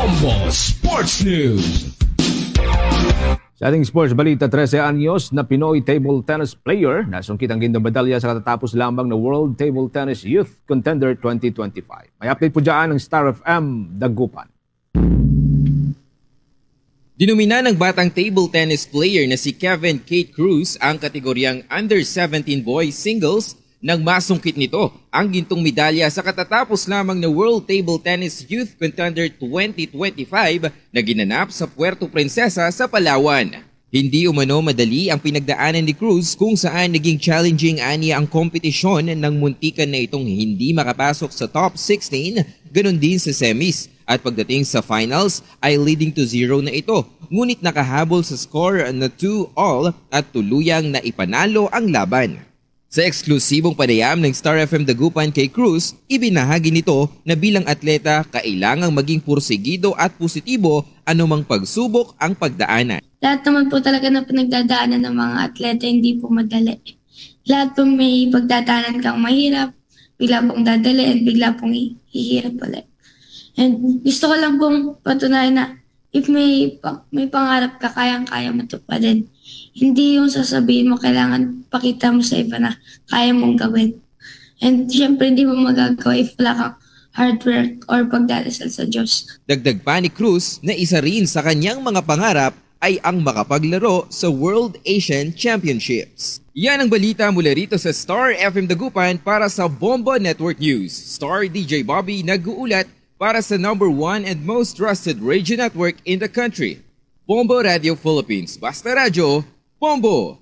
Bombo Sports News. Sa ating sports balita, 13 anyos na Pinoy table tennis player na sungkit ang gindong medalya sa katatapos lamang na World Table Tennis Youth Contender 2025. May update po dyan ng Star FM Dagupan. Dinumina ng batang table tennis player na si Kevin Kate Cruz ang kategoryang Under-17 Boys Singles nang masungkit nito ang gintong medalya sa katatapos lamang na World Table Tennis Youth Contender 2025 na ginanap sa Puerto Princesa sa Palawan. Hindi umano madali ang pinagdaanan ni Cruz kung saan naging challenging aniya ang kompetisyon nang muntikan na itong hindi makapasok sa top 16, ganon din sa semis. At pagdating sa finals ay leading to 0 na ito. Ngunit nakahabol sa score na 2-all at tuluyang na ipanalo ang laban. Sa eksklusibong panayam ng Star FM Dagupan kay Cruz, ibinahagi nito na bilang atleta kailangang maging pursigido at positibo anumang pagsubok ang pagdaanan. Lahat naman po talaga na pinagdadaanan ng mga atleta hindi po madali. Lahat po may pagdadaanan kang mahirap, bigla pong dadali at bigla pong hihirap ulit. And gusto ko lang pong patunayan na if may pangarap ka, kayang-kaya matuparin. Hindi yung sasabihin mo, kailangan pakita mo sa iba na kaya mong gawin. And syempre hindi mo magagawa if wala kang hard work or pagdadasal sa Diyos. Dagdag pa ni Cruz na isa rin sa kanyang mga pangarap ay ang makapaglaro sa World Asian Championships. Yan ang balita mula rito sa Star FM Dagupan para sa Bombo Network News. Star DJ Bobby nag-uulat para sa #1 and most trusted radio network in the country. Bombo Radio Philippines. Basta Radyo, Bombo!